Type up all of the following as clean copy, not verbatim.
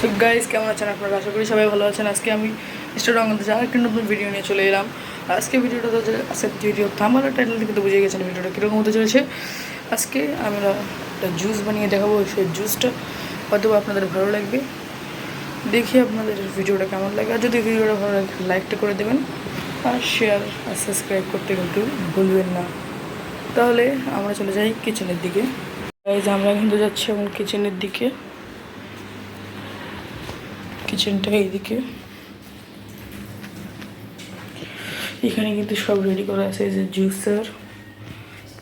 So guys কেমন আছেন আপনারা? আশা করি সবাই ভালো আছেন। আজকে আমি ইনস্টাগ্রামে যাওয়ার একটা নতুন ভিডিও নিয়ে চলে এলাম। আজকে ভিডিওটা আজকে ভিডিও থাম্বনেল আর টাইটেল থেকে তো বুঝে গেছেন ভিডিওটা কীরকম হতে চলেছে। আজকে আমরা একটা জুস বানিয়ে দেখাবো। সেই জুসটা হয়তো আপনাদের ভালো লাগবে, দেখি আপনাদের ভিডিওটা কেমন লাগে। আর যদি ভিডিওটা ভালো লাগে লাইকটা করে দেবেন আর শেয়ার আর সাবস্ক্রাইব করতে কিন্তু ভুলবেন না। তাহলে আমরা চলে যাই কিচেনের দিকে। গাইস আমরা কিন্তু যাচ্ছি এখন কিচেনের দিকে। কিচেনটা এইদিকে, এখানে কিন্তু সব রেডি করা আছে, যে জুসার,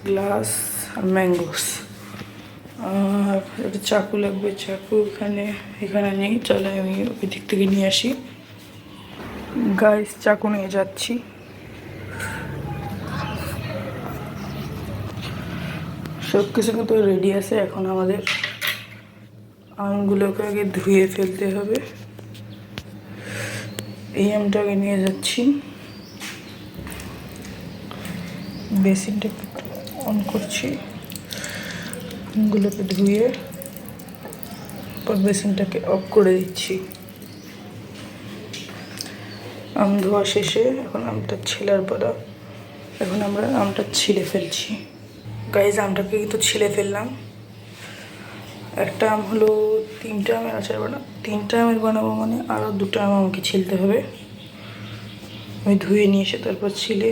গ্লাস আর ম্যাঙ্গোস। আর একটা চাকু লাগবে, চাকু এখানে নেই, চলে আমি ওই দিক থেকে নিয়ে আসি। গাইস চাকু নিয়ে যাচ্ছি। সব কিছু কিন্তু রেডি আছে। এখন আমাদের আমগুলোকে আগে ধুয়ে ফেলতে হবে। এই আমটাকে নিয়ে যাচ্ছি, বেসিনটা অন করছি, আমগুলোকে ধুয়ে পর বেসিনটাকে অফ করে দিচ্ছি। আম ধোয়া শেষে এখন আমটা ছিলার পর এখন আমরা আমটা ছিলে ফেলছি। গাইজ আমটাকে কিন্তু ছিলে ফেললাম। একটা আম হলো 3টা আমের আচার বানাবো, 3টা আমের বানাবো মানে আরও 2টা আম আমাকে ছিলতে হবে। আমি ধুয়ে নিয়ে এসে তারপর ছিলে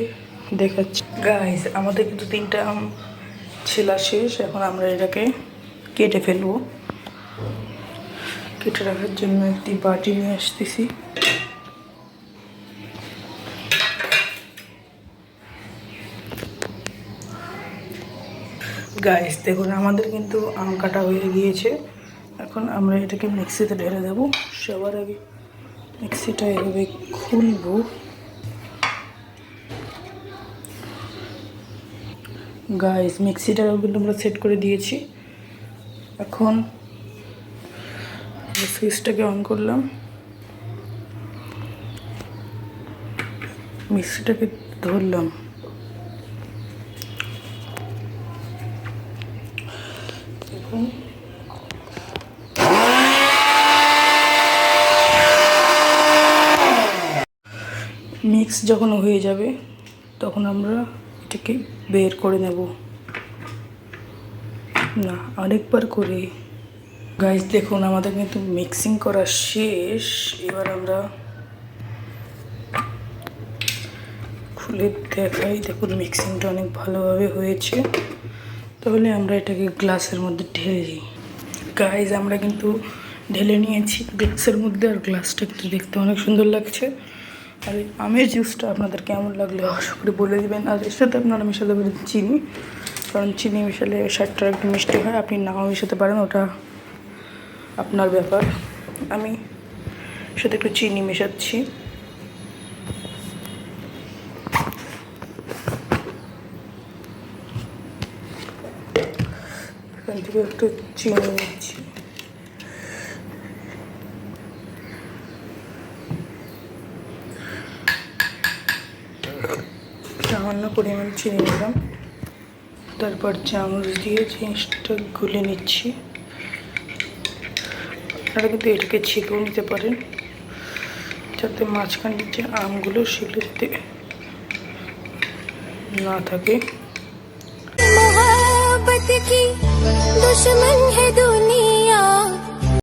দেখাচ্ছি। গাইজ আমাদের কিন্তু 3টা আম ছেলা শেষ। এখন আমরা এটাকে কেটে ফেলবো। কেটে রাখার জন্য একটি বাটি নিয়ে আসতেছি। গাইস দেখুন আমাদের কিন্তু আম কাটা হয়ে গিয়েছে। এখন আমরা এটাকে মিক্সিতে ঢেলে দেবো। সবার আগে মিক্সিটা এভাবে খুলবো। গাইস মিক্সিটাও কিন্তু আমরা সেট করে দিয়েছি। এখন সুইচটাকে অন করলাম, মিক্সিটাকে ধরলাম। দেখুন মিক্স যখন হয়ে যাবে তখন আমরা এটাকে বের করে নেব, না আরেকবার করে। গাইস দেখুন আমাদের কিন্তু মিক্সিং করা শেষ। এবার আমরা খুলে দেখাই। দেখুন মিক্সিংটা অনেক ভালোভাবে হয়েছে। তাহলে আমরা এটাকে গ্লাসের মধ্যে ঢেলে দিই। গাইস আমরা কিন্তু ঢেলে নিয়েছি গ্লাসের মধ্যে। আর গ্লাসটা কিন্তু দেখতে অনেক সুন্দর লাগছে। আর এই আমের জুসটা আপনাদের কেমন লাগলে আশা করে বলে দেবেন। আর এর সাথে আপনারা মেশাতে পারেন চিনি, কারণ চিনি মেশালে স্বাদটা একটু মিষ্টি হয়। আপনি নাও মেশাতে পারেন, ওটা আপনার ব্যাপার। আমি সাথে একটু চিনি মেশাচ্ছি। এখান থেকে একটু চিনি নিচ্ছি। সামান্য পরিমাণ চিনি নিলাম। তারপর চামচ দিয়ে জিনিসটা গুলে নিচ্ছি। আপনারা কিন্তু এটাকে ছেঁকেও নিতে পারেন, যাতে মাঝখানের যে আমগুলো সেগুলো যাতে না থাকে। मोहब्बत की दुश्मन है दुनिया,